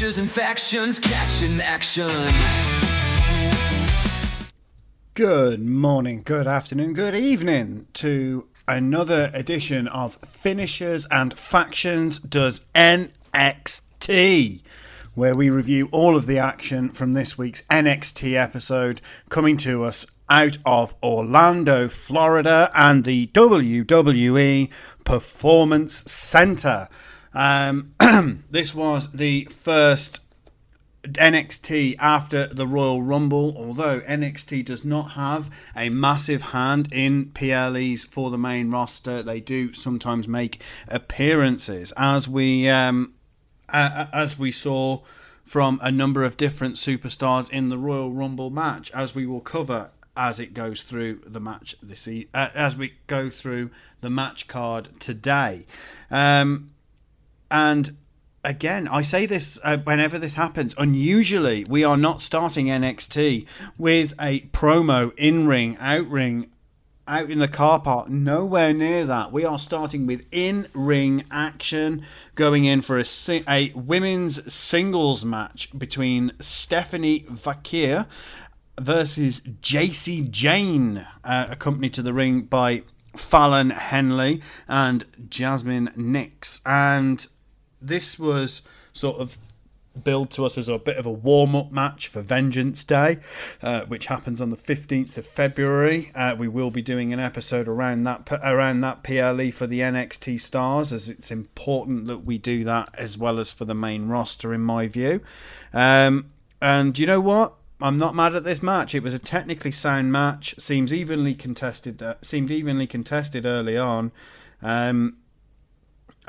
Finishes and factions catching action. Good morning, good afternoon, good evening to another edition of Finishers and Factions Does NXT, where we review all of the action from this week's NXT episode coming to us out of Orlando, Florida, and the WWE Performance Center. This was the first NXT after the Royal Rumble, although NXT does not have a massive hand in PLEs for the main roster. They do sometimes make appearances, as we saw from a number of different superstars in the Royal Rumble match, as we will cover as it goes through the match as we go through the match card today. And again, I say this whenever this happens. Unusually, we are not starting NXT with a promo in-ring, out in the car park. Nowhere near that. We are starting with in-ring action, going in for a women's singles match between Stephanie Vaquer versus JC Jane, accompanied to the ring by Fallon Henley and Jasmine Nix. And this was sort of billed to us as a bit of a warm-up match for Vengeance Day, which happens on the 15th of February. We will be doing an episode around that PLE for the NXT stars, as it's important that we do that as well as for the main roster, in my view. And you know what? I'm not mad at this match. It was a technically sound match. Seemed evenly contested early on.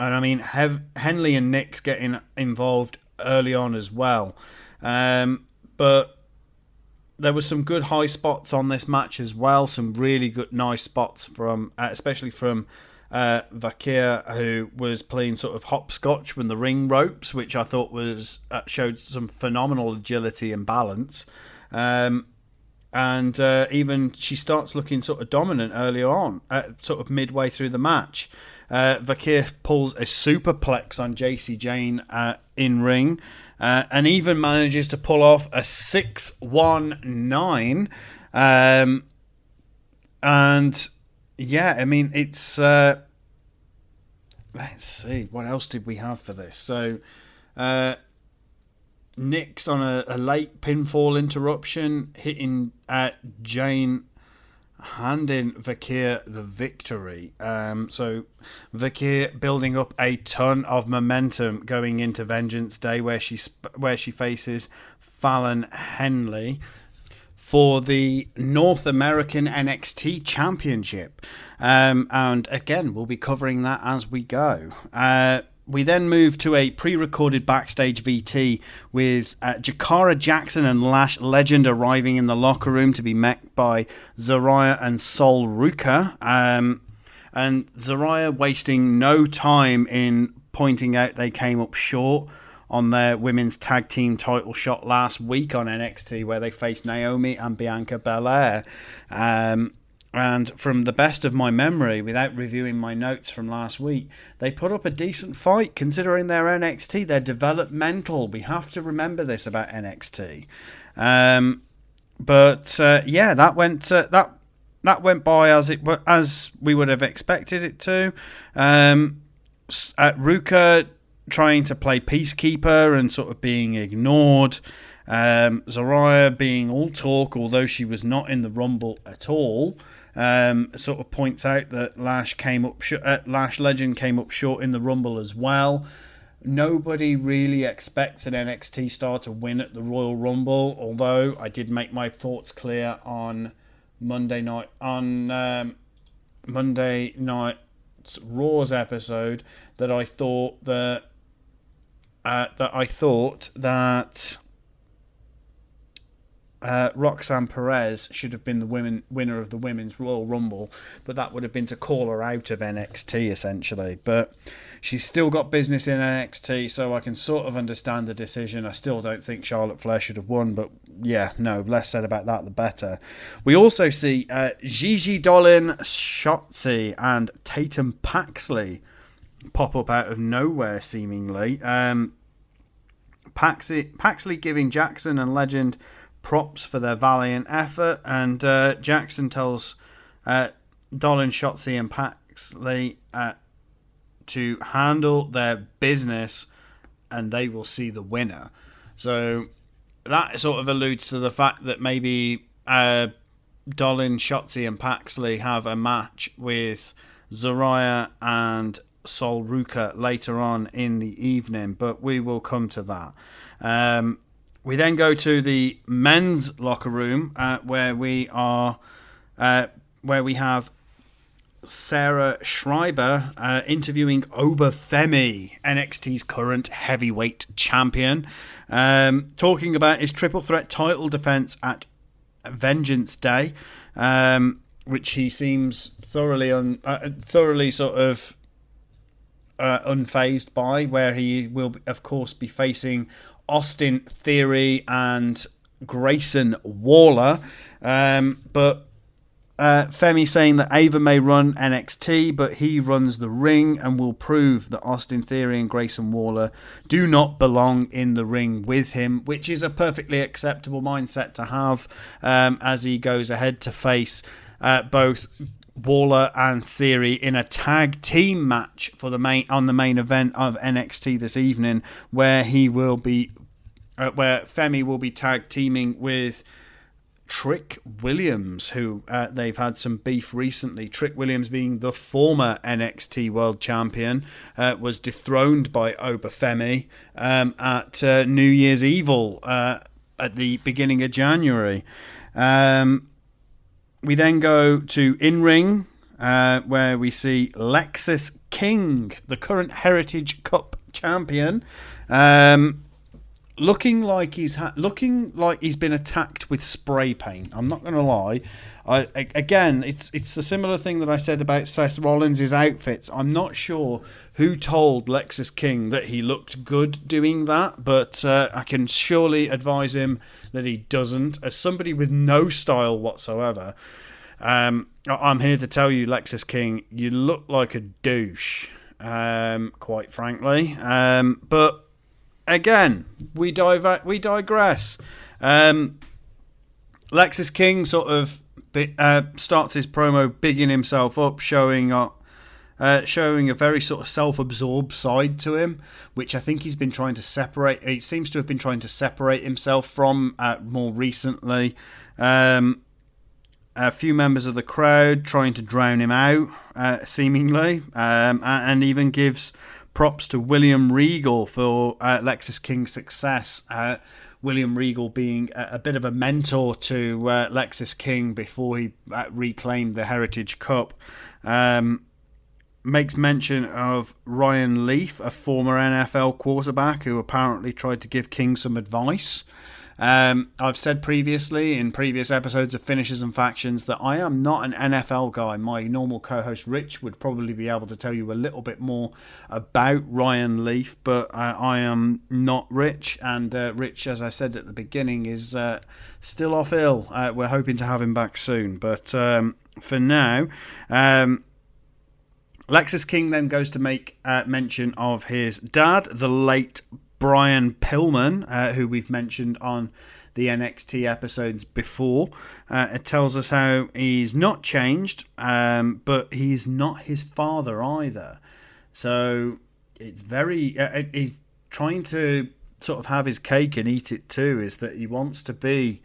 And I mean, Henley and Nix getting involved early on as well. But there were some good high spots on this match as well. Some really good, nice spots from, especially from Vaquer, who was playing sort of hopscotch with the ring ropes, which I thought was showed some phenomenal agility and balance. And even she starts looking sort of dominant early on, sort of midway through the match. Vaquer pulls a superplex on JC Jane in ring, and even manages to pull off a 619. And yeah, I mean, it's let's see, what else did we have for this? So Nix on a late pinfall interruption, hitting Jane, handing Vaquer the victory. So Vaquer building up a ton of momentum going into Vengeance Day, where she faces Fallon Henley for the North American NXT Championship. And again, we'll be covering that as we go. We then move to a pre-recorded backstage VT with Jakara Jackson and Lash Legend arriving in the locker room to be met by Zariah and Sol Ruka. And Zariah wasting no time in pointing out they came up short on their women's tag team title shot last week on NXT, where they faced Naomi and Bianca Belair. And from the best of my memory, without reviewing my notes from last week, they put up a decent fight considering their NXT. They're developmental. We have to remember this about NXT. But that went by as we would have expected it to. Ruka trying to play peacekeeper and sort of being ignored. Zariah being all talk, although she was not in the Rumble at all. Sort of points out that Lash Legend came up short in the Rumble as well. Nobody really expects an NXT star to win at the Royal Rumble, although I did make my thoughts clear on Monday night's Raw's episode that I thought that Roxanne Perez should have been the winner of the Women's Royal Rumble, but that would have been to call her out of NXT, essentially. But she's still got business in NXT, so I can sort of understand the decision. I still don't think Charlotte Flair should have won, but yeah, no, less said about that, the better. We also see Gigi Dolan, Shotzi, and Tatum Paxley pop up out of nowhere, seemingly. Paxley giving Jackson and Legend props for their valiant effort, and Jackson tells Dolan, Shotzi, and Paxley to handle their business, and they will see the winner. So that sort of alludes to the fact that maybe Dolan, Shotzi, and Paxley have a match with Zariah and Sol Ruka later on in the evening, but we will come to that. We then go to the men's locker room where we have Sarah Schreiber interviewing Obafemi, NXT's current heavyweight champion, talking about his triple threat title defense at Vengeance Day, which he seems thoroughly sort of unfazed by, where he will of course be facing Austin Theory and Grayson Waller, but Femi saying that Ava may run NXT, but he runs the ring and will prove that Austin Theory and Grayson Waller do not belong in the ring with him, which is a perfectly acceptable mindset to have as he goes ahead to face both Waller and Theory in a tag team match for the main event of NXT this evening, where Femi will be tag teaming with Trick Williams, who they've had some beef recently. Trick Williams, being the former NXT World Champion, was dethroned by Obafemi at New Year's Evil at the beginning of January. We then go to in-ring, where we see Lexis King, the current Heritage Cup champion, looking like he's been attacked with spray paint. I'm not going to lie. Again, it's a similar thing that I said about Seth Rollins' outfits. I'm not sure who told Lexis King that he looked good doing that, but I can surely advise him that he doesn't. As somebody with no style whatsoever, I'm here to tell you, Lexis King, you look like a douche, quite frankly. But again, we digress. Lexis King sort of starts his promo bigging himself up, showing a very sort of self-absorbed side to him, which I think he's been trying to separate. He seems to have been trying to separate himself from more recently. A few members of the crowd trying to drown him out, seemingly, and even gives props to William Regal for Lexis King's success. William Regal being a bit of a mentor to Lexis King before he reclaimed the Heritage Cup. Makes mention of Ryan Leaf, a former NFL quarterback who apparently tried to give King some advice. I've said previously in previous episodes of Finishers and Factions that I am not an NFL guy. My normal co-host Rich would probably be able to tell you a little bit more about Ryan Leaf, but I am not Rich, and Rich, as I said at the beginning, is still off ill. We're hoping to have him back soon, but for now, Lexis King then goes to make mention of his dad, the late Brian Pillman, who we've mentioned on the NXT episodes before. It tells us how he's not changed, but he's not his father either. So it's very... he's trying to sort of have his cake and eat it too, is that he wants to be...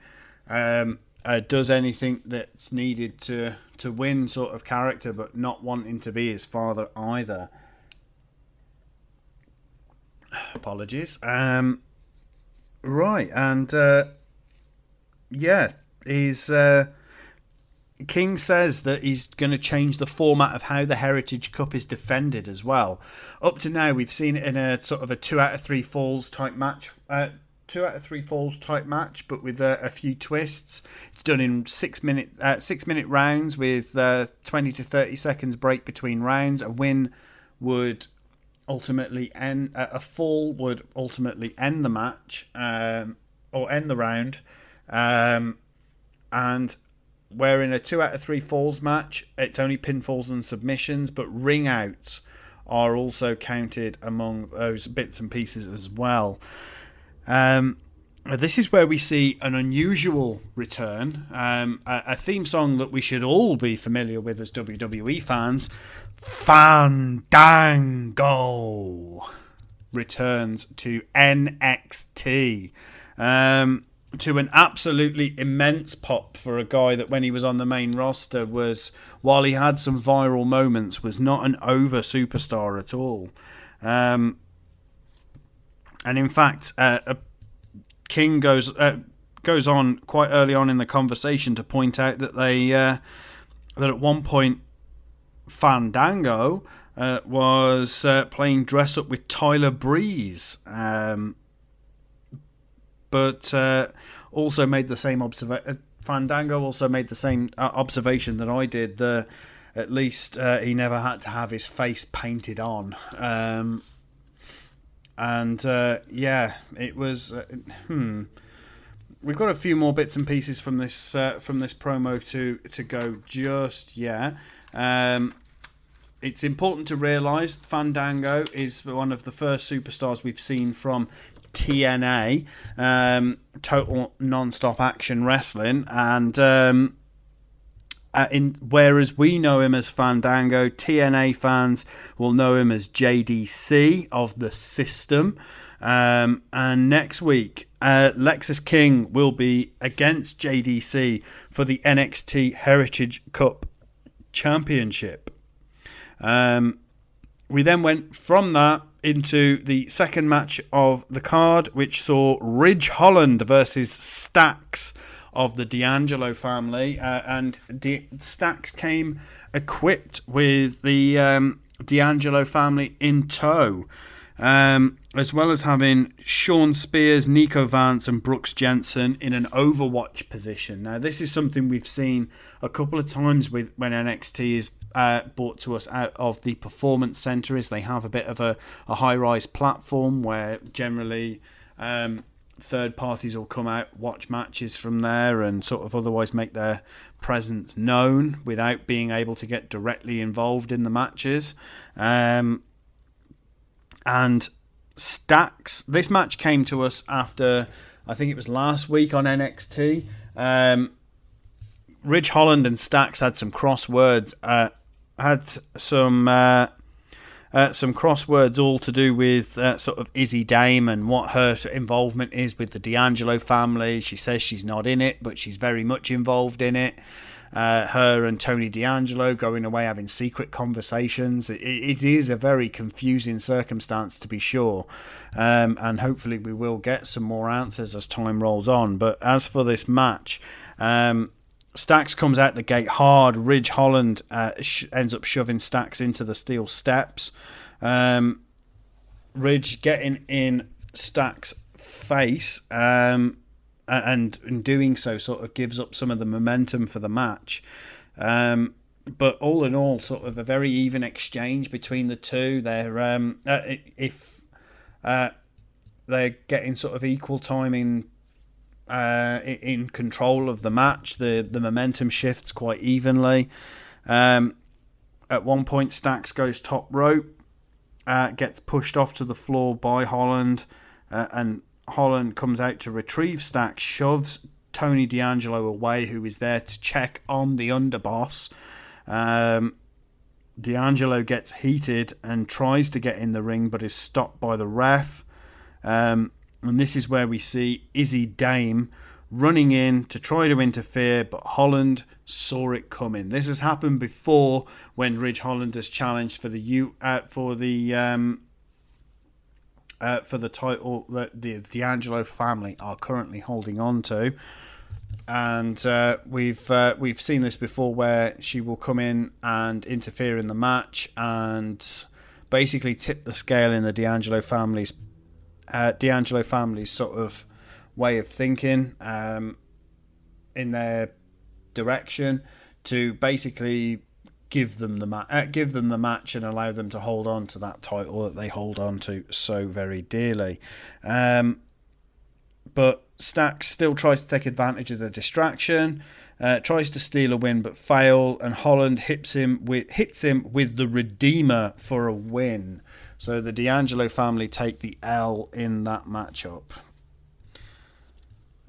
does anything that's needed to win sort of character, but not wanting to be his father either. Apologies. Right, and he's King says that he's going to change the format of how the Heritage Cup is defended as well. Up to now, we've seen it in a sort of a 2 out of 3 falls type match. 2 out of 3 falls type match, but with a few twists. It's done in 6 minute rounds with 20 to 30 seconds break between rounds. A win would ultimately end, a fall would ultimately end the match, or end the round, and where in a 2 out of 3 falls match, it's only pinfalls and submissions, but ring outs are also counted among those bits and pieces as well. This is where we see an unusual return, a theme song that we should all be familiar with as WWE fans. Fandango returns to NXT, to an absolutely immense pop for a guy that when he was on the main roster was, while he had some viral moments, was not an over superstar at all. And in fact, King goes on quite early on in the conversation to point out that that at one point Fandango was playing dress up with Tyler Breeze, but also made the same observation. Fandango also made the same observation that I did. At least he never had to have his face painted on. It was. We've got a few more bits and pieces from this promo to go just yet. It's important to realise Fandango is one of the first superstars we've seen from TNA, Total Non-Stop Action Wrestling, and whereas we know him as Fandango, TNA fans will know him as JDC of the System. And next week, Lexus King will be against JDC for the NXT Heritage Cup Championship. We then went from that into the second match of the card, which saw Ridge Holland versus Stax of the D'Angelo family, and Stax came equipped with the D'Angelo family in tow, as well as having Sean Spears, Nico Vance and Brooks Jensen in an Overwatch position. Now, this is something we've seen a couple of times when NXT is brought to us out of the Performance Center, is they have a bit of a high-rise platform where generally third parties will come out, watch matches from there and sort of otherwise make their presence known without being able to get directly involved in the matches. And Stax, this match came to us after, I think it was last week on NXT. Ridge Holland and Stax had some crosswords, some crosswords all to do with sort of Izzy Dame and what her involvement is with the D'Angelo family. She says she's not in it, but she's very much involved in it. Her and Tony D'Angelo going away having secret conversations. It is a very confusing circumstance, to be sure, and hopefully we will get some more answers as time rolls on. But as for this match, Stax comes out the gate hard. Ridge Holland ends up shoving Stax into the steel steps. Ridge getting in Stax's face, and in doing so sort of gives up some of the momentum for the match. But all in all, sort of a very even exchange between the two. They're getting sort of equal time in control of the match. The momentum shifts quite evenly. At one point, Stax goes top rope, gets pushed off to the floor by Holland, and Holland comes out to retrieve Stax, shoves Tony D'Angelo away, who is there to check on the underboss. D'Angelo gets heated and tries to get in the ring, but is stopped by the ref. And this is where we see Izzy Dame running in to try to interfere, but Holland saw it coming. This has happened before when Ridge Holland has challenged for the title that the D'Angelo family are currently holding on to. And we've seen this before, where she will come in and interfere in the match and basically tip the scale in the D'Angelo family's sort of way of thinking, in their direction, to basically give them the match and allow them to hold on to that title that they hold on to so very dearly. But Stax still tries to take advantage of the distraction, tries to steal a win but fail, and Holland hits him with the Redeemer for a win. So the D'Angelo family take the L in that matchup.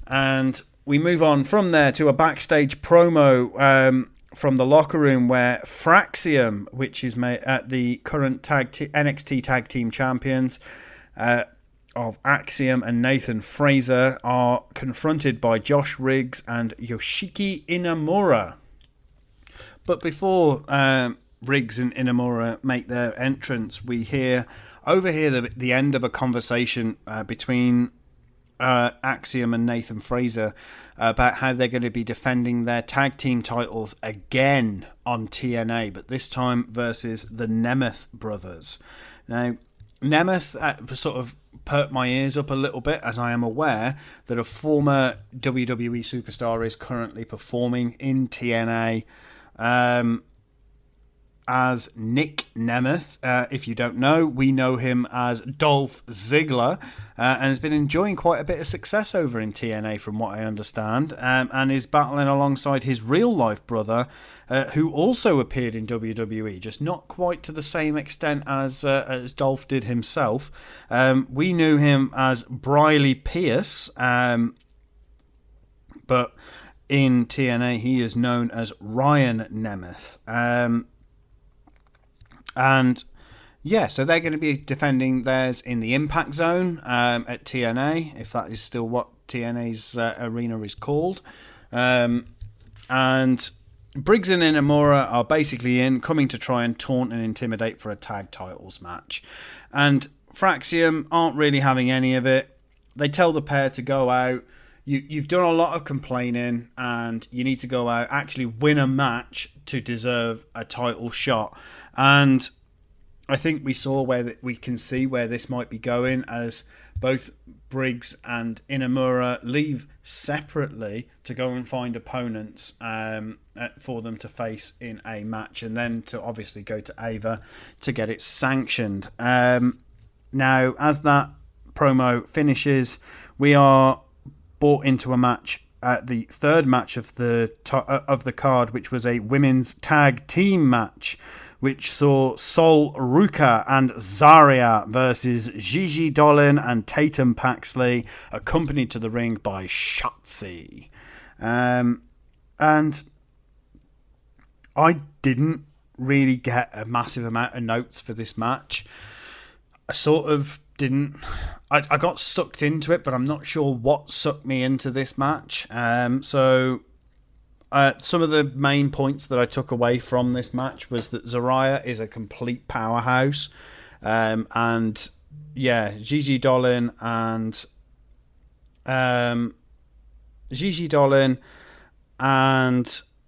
And we move on from there to a backstage promo from the locker room where Fraxium, which is the current NXT Tag Team Champions of Axiom and Nathan Fraser, are confronted by Josh Riggs and Yoshiki Inamura. But before Riggs and Inamura make their entrance, we overhear the end of a conversation between Axiom and Nathan Fraser about how they're going to be defending their tag team titles again on TNA, but this time versus the Nemeth brothers. Now, Nemeth sort of perked my ears up a little bit, as I am aware that a former WWE superstar is currently performing in TNA as Nick Nemeth. If you don't know, we know him as Dolph Ziggler, and has been enjoying quite a bit of success over in TNA from what I understand, and is battling alongside his real-life brother, who also appeared in WWE, just not quite to the same extent as Dolph did himself. We knew him as Briley Pierce, but in TNA he is known as Ryan Nemeth. And yeah, so they're going to be defending theirs in the Impact Zone at TNA, if that is still what TNA's arena is called. And Briggs and Inamura are basically coming to try and taunt and intimidate for a tag titles match. And Fraxium aren't really having any of it. They tell the pair to go out. You've done a lot of complaining, and you need to go out, actually win a match to deserve a title shot. And I think we can see where this might be going, as both Briggs and Inamura leave separately to go and find opponents for them to face in a match, and then to obviously go to Ava to get it sanctioned. Now, as that promo finishes, we are brought into a match, the third match of the card, which was a women's tag team match, which saw Sol Ruka and Zarya versus Gigi Dolan and Tatum Paxley, accompanied to the ring by Shotzi. And I didn't really get a massive amount of notes for this match. I sort of didn't. I got sucked into it, but I'm not sure what sucked me into this match. So some of the main points that I took away from this match was that Zarya is a complete powerhouse, and yeah, Gigi Dolan and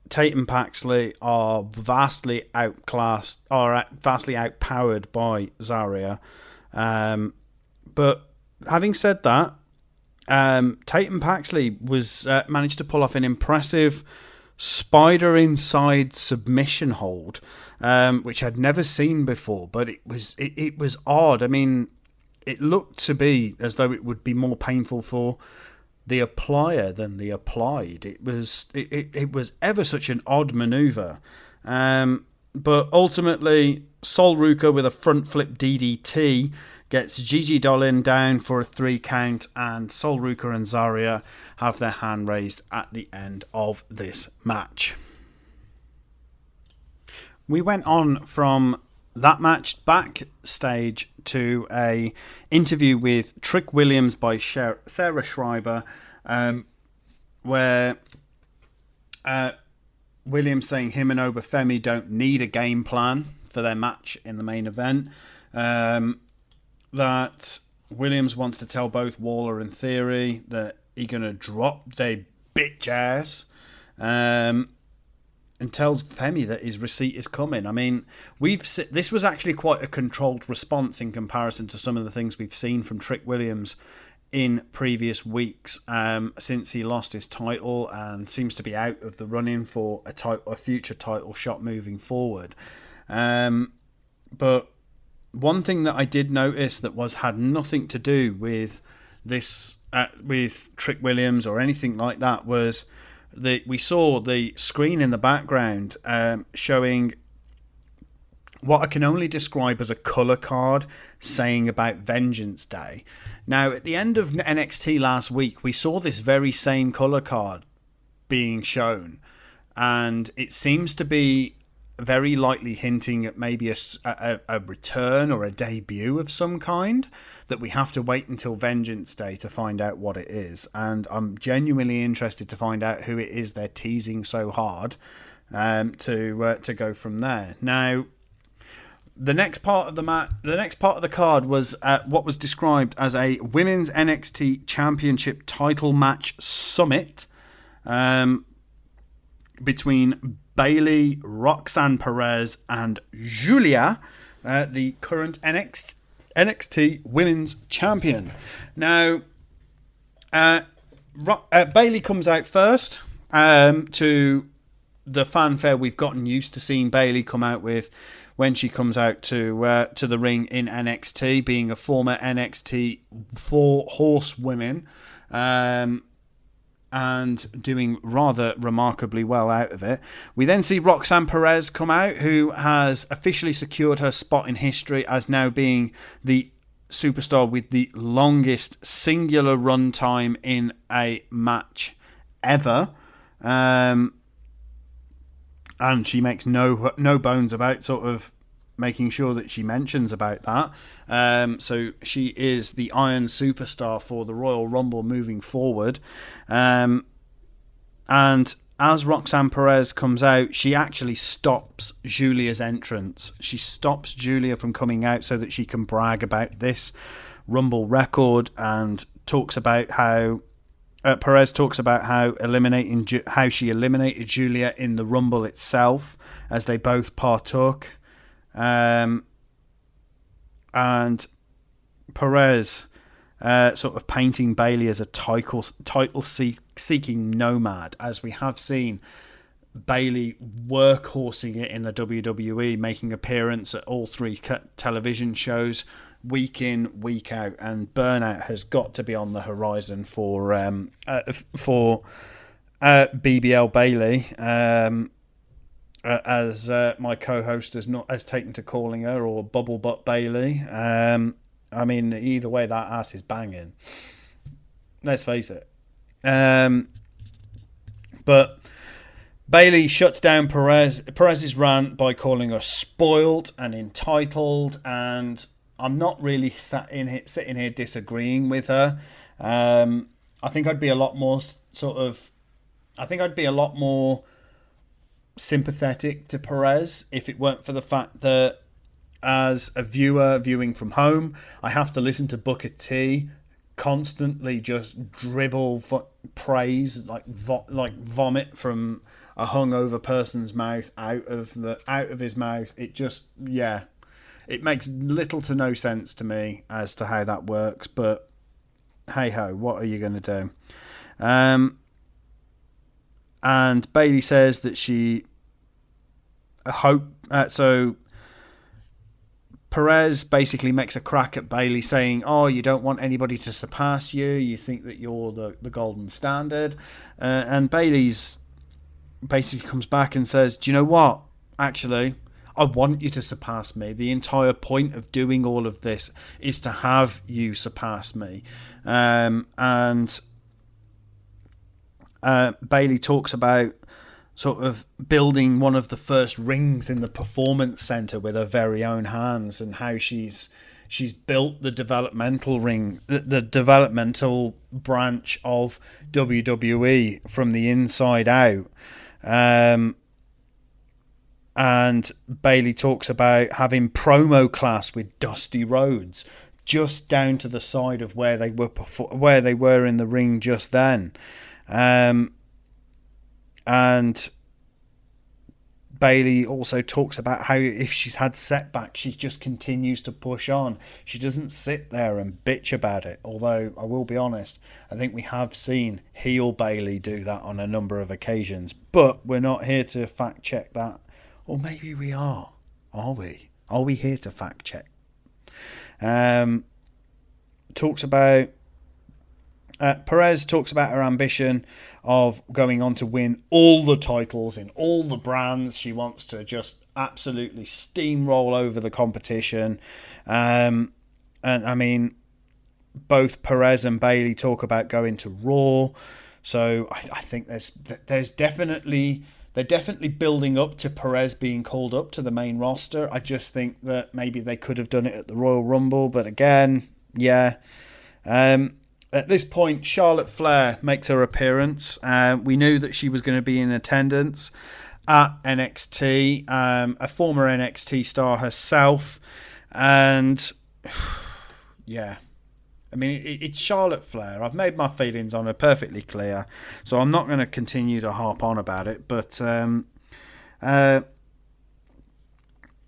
Tatum Paxley are vastly outclassed, or vastly outpowered by Zarya. But having said that, Tatum Paxley managed to pull off an impressive spider inside submission hold, which I'd never seen before. But it was odd. I mean, it looked to be as though it would be more painful for the applier than the applied. It was ever such an odd maneuver. But ultimately, Sol Ruka with a front flip DDT gets Gigi Dolan down for a 3 count, and Sol Ruka and Zarya have their hand raised at the end of this match. We went on from that match backstage to a interview with Trick Williams by Sarah Schreiber, where Williams saying him and Obafemi don't need a game plan for their match in the main event. That Williams wants to tell both Waller and Theory that he's going to drop their bitch ass, and tells Femi that his receipt is coming. I mean, this was actually quite a controlled response in comparison to some of the things we've seen from Trick Williams in previous weeks, since he lost his title and seems to be out of the running for a future title shot moving forward. But one thing that I did notice that had nothing to do with this, with Trick Williams or anything like that, was that we saw the screen in the background showing what I can only describe as a colour card saying about Vengeance Day. Now, at the end of NXT last week, we saw this very same colour card being shown, and it seems to be very likely hinting at maybe a return or a debut of some kind, that we have to wait until Vengeance Day to find out what it is. And I'm genuinely interested to find out who it is they're teasing so hard, to go from there. Now, the next part of the card was what was described as a Women's NXT Championship title match summit between Bayley, Roxanne Perez, and Julia, the current NXT Women's Champion. Now, Bayley comes out first to the fanfare we've gotten used to seeing Bayley come out with when she comes out to the ring in NXT, being a former NXT 4 horsewoman, and doing rather remarkably well out of it. We then see Roxanne Perez come out, who has officially secured her spot in history as now being the superstar with the longest singular run time in a match ever. And she makes no bones about sort of making sure that she mentions about that. So she is the Iron Superstar for the Royal Rumble moving forward. And as Roxanne Perez comes out, she actually stops Julia's entrance. She stops Julia from coming out so that she can brag about this Rumble record, and talks about how Perez talks about how she eliminated Julia in the Rumble itself, as they both partook. And Perez sort of painting Bayley as a title-seeking nomad, as we have seen Bayley workhorsing it in the WWE, making appearance at all 3 television shows week in, week out, and burnout has got to be on the horizon for BBL Bayley, as my co-host has taken to calling her, or Bubble Butt Bayley. I mean, either way, that ass is banging. Let's face it. But Bayley shuts down Perez's rant by calling her spoiled and entitled, and I'm not really sitting here disagreeing with her. I think I'd be a lot more sympathetic to Perez if it weren't for the fact that, as a viewer viewing from home, I have to listen to Booker T constantly just dribble praise like vomit from a hungover person's mouth out of his mouth. It just, it makes little to no sense to me as to how that works, but hey ho, what are you going to do? And Bayley says that she so Perez basically makes a crack at Bayley, saying, "Oh, you don't want anybody to surpass you. You think that you're the golden standard." And Bayley's basically comes back and says, "Do you know what? Actually, I want you to surpass me. The entire point of doing all of this is to have you surpass me." And Bayley talks about sort of building one of the first rings in the Performance Center with her very own hands, and how she's built the developmental ring, the developmental branch of WWE from the inside out. And Bayley talks about having promo class with Dusty Rhodes just down to the side of where they were in the ring just then. And Bayley also talks about how if she's had setbacks, she just continues to push on. She doesn't sit there and bitch about it. Although, I will be honest, I think we have seen heel Bayley do that on a number of occasions. But we're not here to fact check that. Or maybe we are. Are we? Are we here to fact check? Perez talks about her ambition of going on to win all the titles in all the brands. She wants to just absolutely steamroll over the competition. And I mean, both Perez and Bayley talk about going to Raw. So I think there's definitely... They're definitely building up to Perez being called up to the main roster. I just think that maybe they could have done it at the Royal Rumble. But again, yeah. At this point, Charlotte Flair makes her appearance. We knew that she was going to be in attendance at NXT. A former NXT star herself. And yeah. I mean, it's Charlotte Flair. I've made my feelings on her perfectly clear, so I'm not going to continue to harp on about it. But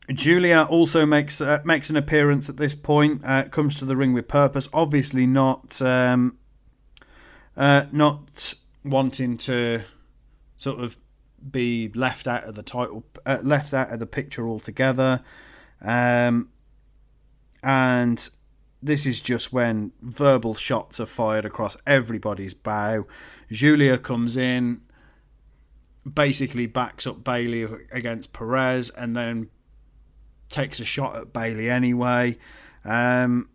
Julia also makes an appearance at this point. Comes to the ring with purpose. Obviously, not wanting to sort of be left out of the title, left out of the picture altogether, and this is just when verbal shots are fired across everybody's bow. Julia comes in, basically backs up Bayley against Perez, and then takes a shot at Bayley anyway. And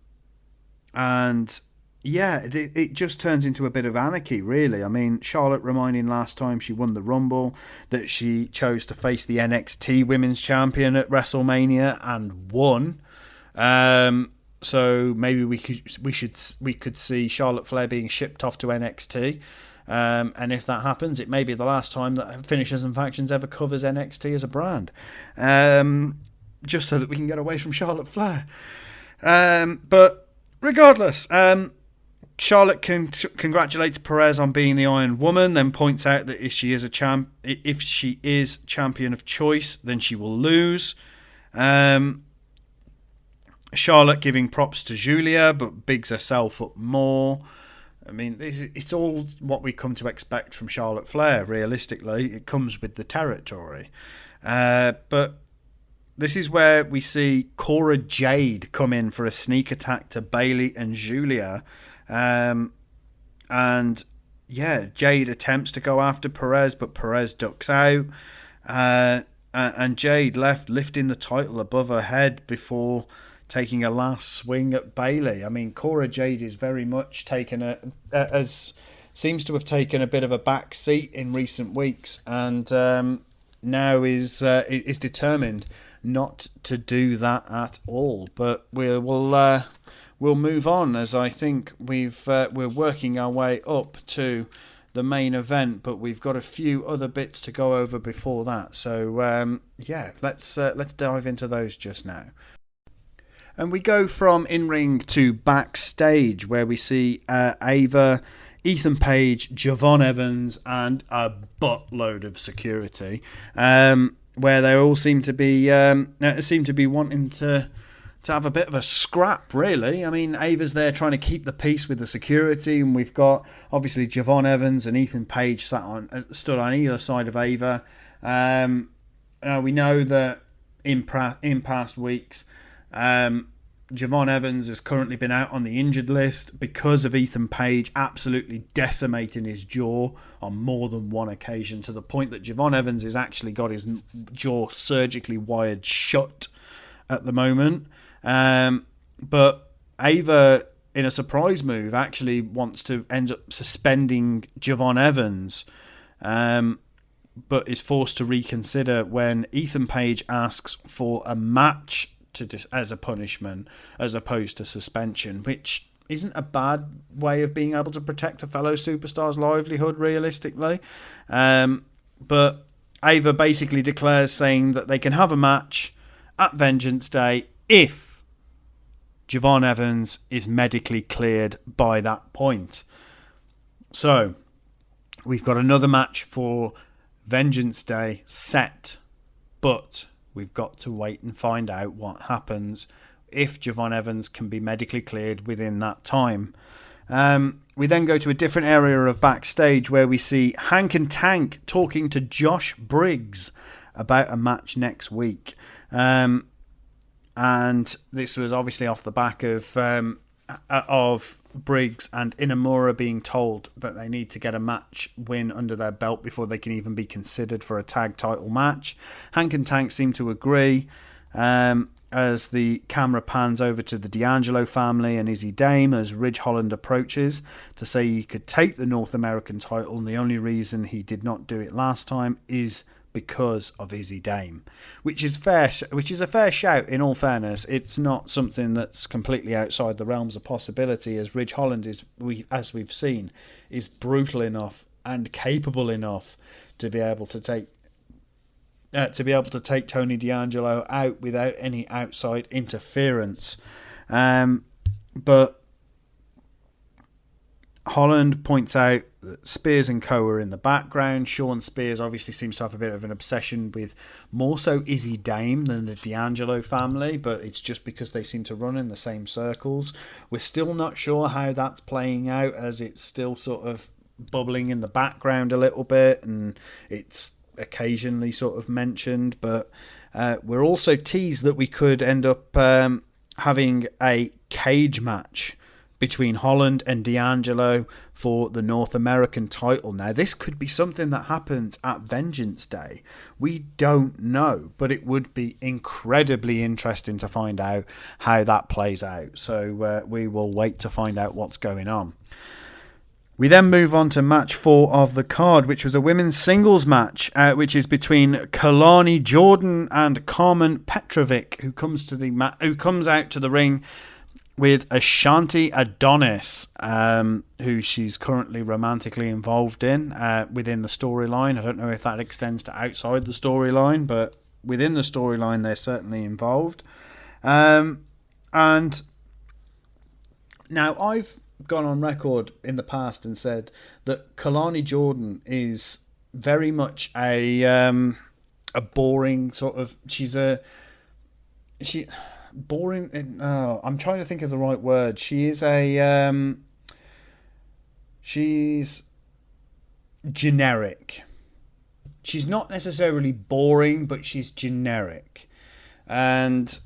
yeah, it just turns into a bit of anarchy, really. I mean, Charlotte reminding last time she won the Rumble that she chose to face the NXT Women's Champion at WrestleMania and won. So maybe we could see Charlotte Flair being shipped off to NXT, and if that happens, it may be the last time that Finishers and Factions ever covers NXT as a brand, just so that we can get away from Charlotte Flair. But regardless, Charlotte congratulates Perez on being the Iron Woman, then points out that if she is champion of choice, then she will lose. Charlotte giving props to Julia, but bigs herself up more. I mean, it's all what we come to expect from Charlotte Flair, realistically. It comes with the territory. But this is where we see Cora Jade come in for a sneak attack to Bayley and Julia. And yeah, Jade attempts to go after Perez, but Perez ducks out. And Jade lifting the title above her head before taking a last swing at Bayley. I mean, Cora Jade is very much seems to have taken a bit of a back seat in recent weeks, and now is determined not to do that at all. But we'll move on, as I think we're working our way up to the main event, but we've got a few other bits to go over before that. So yeah, let's dive into those just now. And we go from in-ring to backstage, where we see Ava, Ethan Page, Javon Evans, and a buttload of security, where they all seem to be wanting to have a bit of a scrap, really. I mean, Ava's there trying to keep the peace with the security, and we've got obviously Javon Evans and Ethan Page stood on either side of Ava. We know that in past weeks, Javon Evans has currently been out on the injured list because of Ethan Page absolutely decimating his jaw on more than one occasion, to the point that Javon Evans has actually got his jaw surgically wired shut at the moment. But Ava, in a surprise move, actually wants to end up suspending Javon Evans, but is forced to reconsider when Ethan Page asks for a match as a punishment as opposed to suspension, which isn't a bad way of being able to protect a fellow superstar's livelihood, realistically. But Ava basically declares, saying that they can have a match at Vengeance Day if Javon Evans is medically cleared by that point. So we've got another match for Vengeance Day set, but we've got to wait and find out what happens if Javon Evans can be medically cleared within that time. We then go to a different area of backstage, where we see Hank and Tank talking to Josh Briggs about a match next week. And this was obviously off the back of Briggs and Inamura being told that they need to get a match win under their belt before they can even be considered for a tag title match. Hank and Tank seem to agree. As the camera pans over to the D'Angelo family and Izzy Dame as Ridge Holland approaches to say he could take the North American title, and the only reason he did not do it last time is because of Izzy Dame, which is a fair shout. In all fairness, it's not something that's completely outside the realms of possibility, as Ridge Holland as we've seen, is brutal enough and capable enough to be able to take Tony D'Angelo out without any outside interference. But Holland points out that Spears and Co are in the background. Sean Spears obviously seems to have a bit of an obsession with more so Izzy Dame than the D'Angelo family, but it's just because they seem to run in the same circles. We're still not sure how that's playing out, as it's still sort of bubbling in the background a little bit, and it's occasionally sort of mentioned, but we're also teased that we could end up having a cage match between Holland and D'Angelo for the North American title. Now, this could be something that happens at Vengeance Day. We don't know, but it would be incredibly interesting to find out how that plays out. So we will wait to find out what's going on. We then move on to match 4 of the card, which was a women's singles match, which is between Kalani Jordan and Carmen Petrovic, who comes out to the ring with Ashanti Adonis, who she's currently romantically involved in within the storyline. I don't know if that extends to outside the storyline, but within the storyline, they're certainly involved. And now I've gone on record in the past and said that Kalani Jordan is very much a boring sort of. Boring. I'm trying to think of the right word. She's generic. She's not necessarily boring, but she's generic, and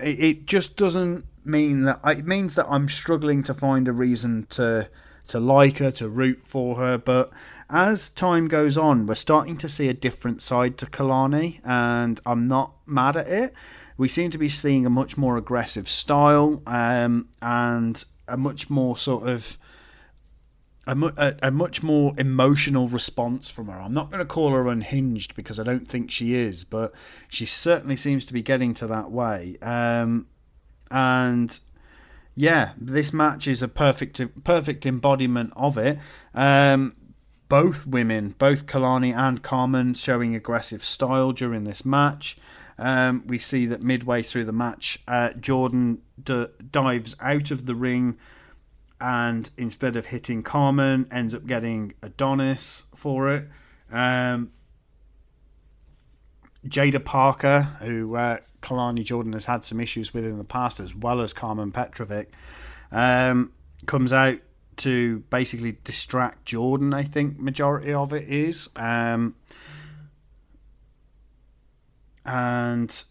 it just doesn't mean that. It means that I'm struggling to find a reason to like her, to root for her. But as time goes on, we're starting to see a different side to Kalani, and I'm not mad at it. We seem to be seeing a much more aggressive style, and a much more sort of a much more emotional response from her. I'm not going to call her unhinged, because I don't think she is, but she certainly seems to be getting to that way. And yeah, this match is a perfect embodiment of it. Both women, both Kalani and Carmen, showing aggressive style during this match. We see that midway through the match, Jordan dives out of the ring, and instead of hitting Carmen, ends up getting Adonis for it. Jada Parker, who Kalani Jordan has had some issues with in the past, as well as Carmen Petrovic, comes out to basically distract Jordan. I think majority of it is. And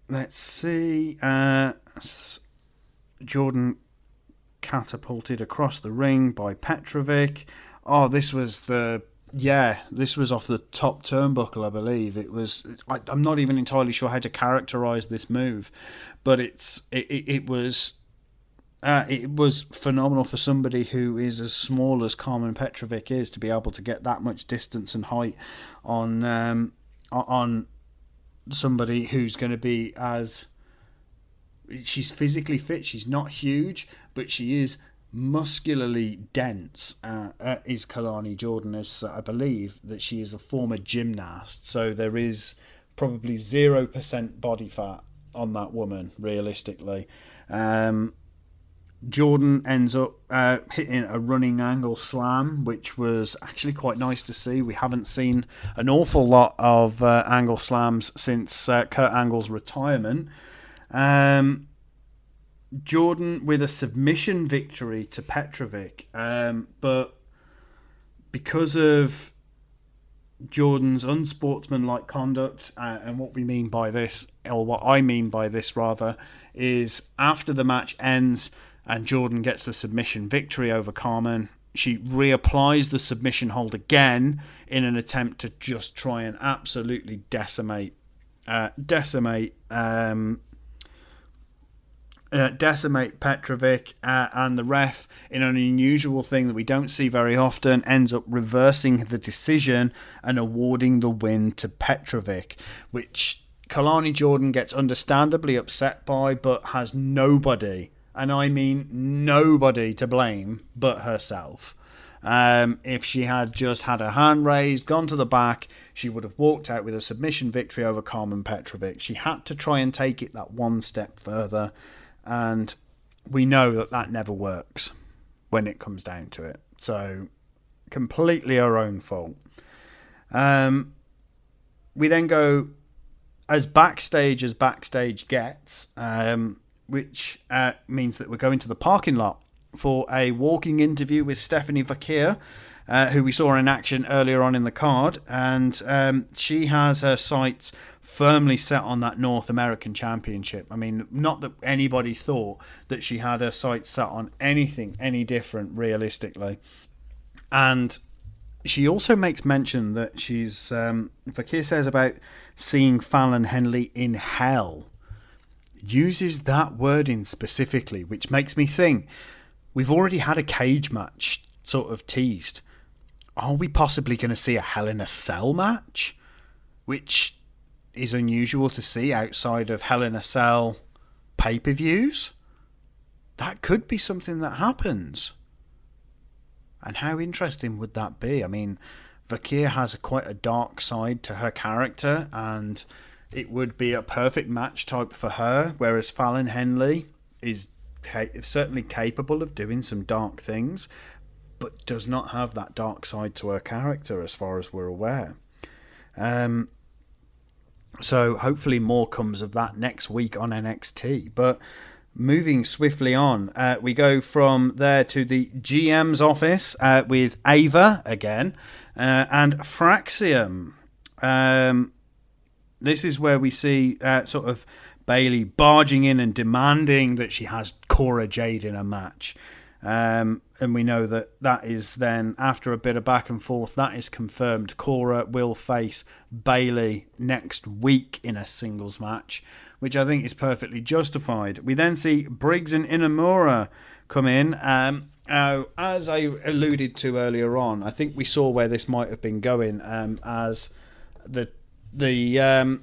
let's see, Jordan catapulted across the ring by Petrovic. Oh, this was off the top turnbuckle, I believe. It was. I'm not even entirely sure how to characterize this move, but it was phenomenal for somebody who is as small as Carmen Petrovic is, to be able to get that much distance and height on somebody who's going to be she's physically fit. She's not huge, but she is muscularly dense. Is Kalani Jordan, as I believe that she is a former gymnast, so there is probably 0% body fat on that woman, realistically. Jordan ends up hitting a running angle slam, which was actually quite nice to see. We haven't seen an awful lot of angle slams since Kurt Angle's retirement. Jordan with a submission victory to Petrovic, but because of Jordan's unsportsmanlike conduct, and what I mean by this rather, is after the match ends, and Jordan gets the submission victory over Carmen. She reapplies the submission hold again in an attempt to just try and absolutely decimate Petrovic, and the ref, in an unusual thing that we don't see very often, ends up reversing the decision and awarding the win to Petrovic, which Kalani Jordan gets understandably upset by, but has nobody, and I mean nobody, to blame but herself. If she had just had her hand raised, gone to the back, she would have walked out with a submission victory over Carmen Petrovic. She had to try and take it that one step further, and we know that that never works when it comes down to it. So, completely her own fault. We then go as backstage gets, which means that we're going to the parking lot for a walking interview with Stephanie Vakir, who we saw in action earlier on in the card. And she has her sights firmly set on that North American Championship. I mean, not that anybody thought that she had her sights set on anything any different realistically. And she also makes mention that Vakir says about seeing Fallon Henley in hell. Uses that wording specifically, which makes me think, we've already had a cage match sort of teased. Are we possibly going to see a Hell in a Cell match? Which is unusual to see outside of Hell in a Cell pay-per-views. That could be something that happens. And how interesting would that be? I mean, Vakir has quite a dark side to her character, and it would be a perfect match type for her, whereas Fallon Henley is certainly capable of doing some dark things, but does not have that dark side to her character as far as we're aware. So hopefully more comes of that next week on NXT. But moving swiftly on, we go from there to the GM's office with Ava again and Fraxium. This is where we see sort of Bayley barging in and demanding that she has Cora Jade in a match. And we know that is then, after a bit of back and forth, that is confirmed. Cora will face Bayley next week in a singles match, which I think is perfectly justified. We then see Briggs and Inamura come in. As I alluded to earlier on, I think we saw where this might have been going, as the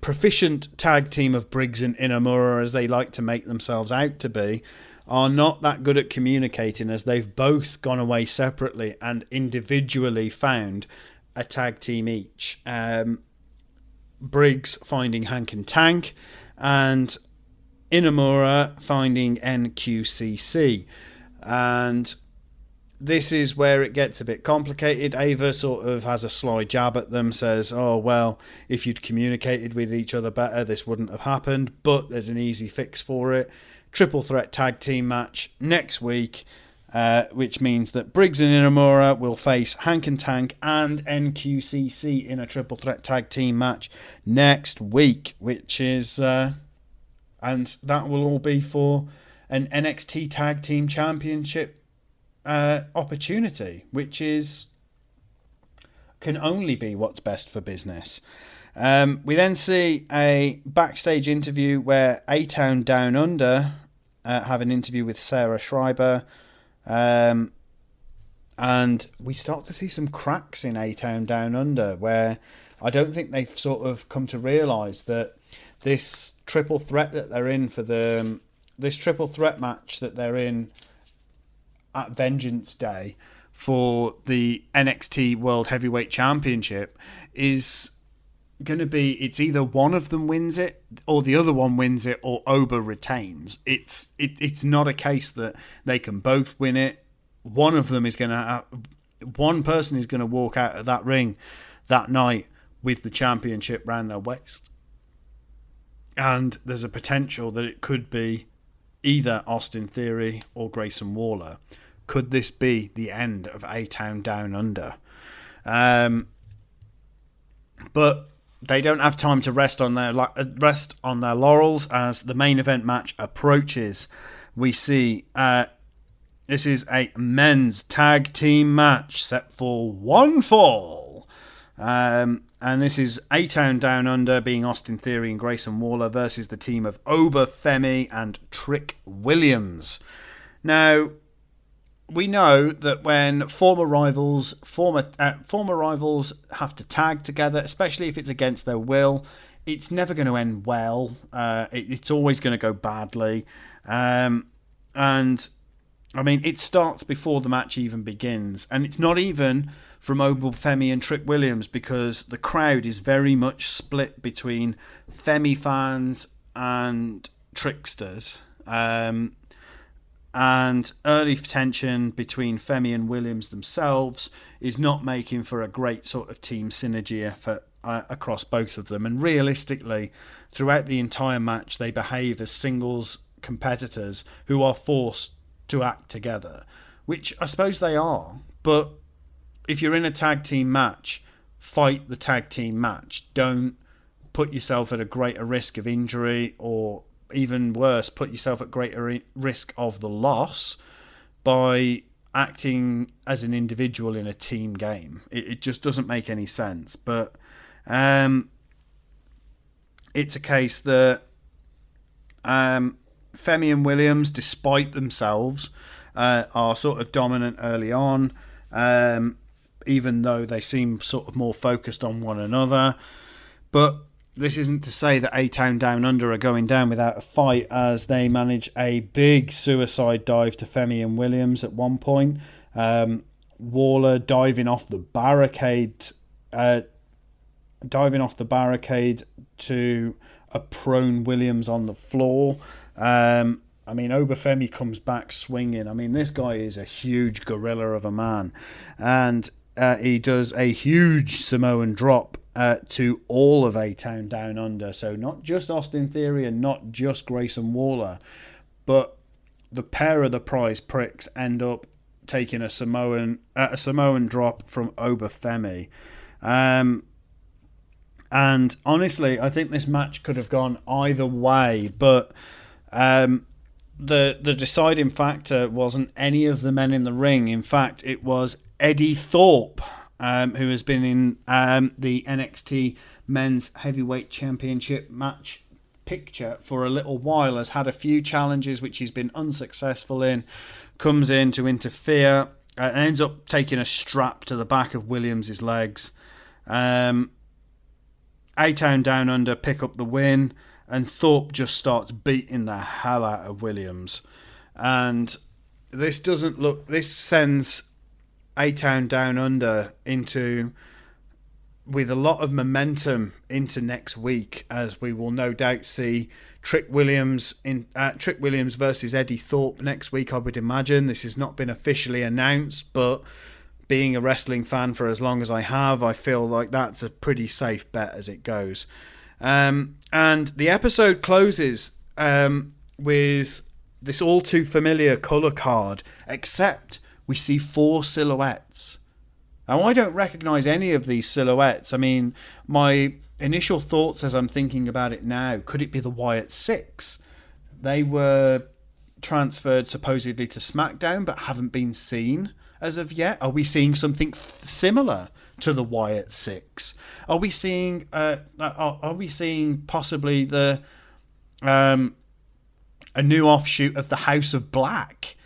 proficient tag team of Briggs and Inamura, as they like to make themselves out to be, are not that good at communicating, as they've both gone away separately and individually found a tag team each. Briggs finding Hank and Tank, and Inamura finding NQCC. And this is where it gets a bit complicated. Ava sort of has a sly jab at them, says, oh, well, if you'd communicated with each other better, this wouldn't have happened, but there's an easy fix for it. Triple threat tag team match next week, which means that Briggs and Inamura will face Hank and Tank and NQCC in a triple threat tag team match next week, which is, and that will all be for an NXT Tag Team Championship opportunity, which can only be what's best for business. We then see a backstage interview where A-Town Down Under have an interview with Sarah Schreiber, and we start to see some cracks in A-Town Down Under, where I don't think they've sort of come to realise that this triple threat that they're in this triple threat match that they're in at Vengeance Day for the NXT World Heavyweight Championship is going to be, it's either one of them wins it or the other one wins it, or Oba retains. It's not a case that they can both win it. One person is going to walk out of that ring that night with the championship round their waist, and there's a potential that it could be either Austin Theory or Grayson Waller. Could this be the end of A-Town Down Under? But they don't have time to rest on their laurels, as the main event match approaches. we see this is a men's tag team match set for one fall. And this is A-Town Down Under being Austin Theory and Grayson Waller versus the team of Oba Femi and Trick Williams. Now, we know that when former rivals have to tag together, especially if it's against their will, it's never going to end well. It's always going to go badly. And I mean, it starts before the match even begins, and it's not even from Oba Femi and Trick Williams, because the crowd is very much split between Femi fans and Tricksters. And early tension between Femi and Williams themselves is not making for a great sort of team synergy effort across both of them. And realistically, throughout the entire match, they behave as singles competitors who are forced to act together, which I suppose they are. But if you're in a tag team match, fight the tag team match. Don't put yourself at a greater risk of injury, or even worse, put yourself at greater risk of the loss by acting as an individual in a team game. It just doesn't make any sense. But it's a case that Femi and Williams, despite themselves, are sort of dominant early on, even though they seem sort of more focused on one another. But this isn't to say that A-Town Down Under are going down without a fight, as they manage a big suicide dive to Femi and Williams at one point. Waller diving off the barricade to a prone Williams on the floor. I mean, Oba Femi comes back swinging. I mean, this guy is a huge gorilla of a man. And he does a huge Samoan drop to all of A-Town Down Under. So not just Austin Theory and not just Grayson Waller, but the pair of the prize pricks end up taking a Samoan drop from Oba Femi. And honestly, I think this match could have gone either way, but the deciding factor wasn't any of the men in the ring. In fact, it was Eddie Thorpe, who has been in the NXT Men's Heavyweight Championship match picture for a little while, has had a few challenges which he's been unsuccessful in, comes in to interfere, and ends up taking a strap to the back of Williams' legs. A-Town Down Under pick up the win, and Thorpe just starts beating the hell out of Williams. And this sends A-Town Down Under with a lot of momentum into next week, as we will no doubt see Trick Williams versus Eddie Thorpe next week, I would imagine. This has not been officially announced, but being a wrestling fan for as long as I have, I feel like that's a pretty safe bet as it goes. And the episode closes with this all too familiar colour card, except we see 4 silhouettes. Now, I don't recognise any of these silhouettes. I mean, my initial thoughts as I'm thinking about it now, could it be the Wyatt Six? They were transferred supposedly to SmackDown but haven't been seen as of yet. Are we seeing something similar to the Wyatt Six? Are we seeing possibly a new offshoot of the House of Black?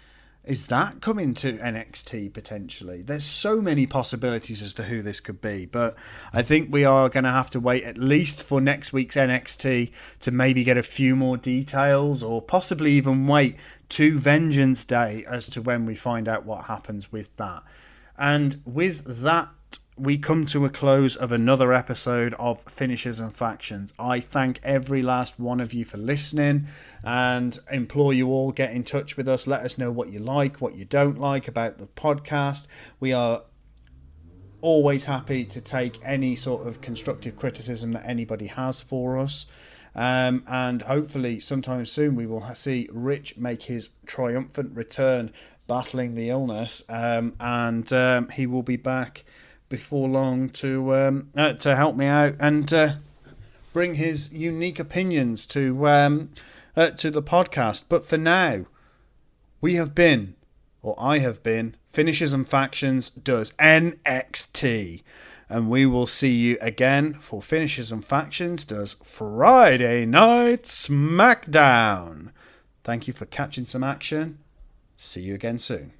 Is that coming to NXT potentially? There's so many possibilities as to who this could be, but I think we are going to have to wait at least for next week's NXT to maybe get a few more details, or possibly even wait to Vengeance Day as to when we find out what happens with that. And with that, we come to a close of another episode of Finishers and Factions. I thank every last one of you for listening, and implore you all, get in touch with us. Let us know what you like, what you don't like about the podcast. We are always happy to take any sort of constructive criticism that anybody has for us. And hopefully sometime soon we will see Rich make his triumphant return battling the illness, and he will be back before long to help me out and bring his unique opinions to the podcast. But for now, We have been, or I have been, Finishes and Factions does NXT. And we will see you again for Finishes and Factions does Friday Night SmackDown. Thank you for catching some action. See you again soon.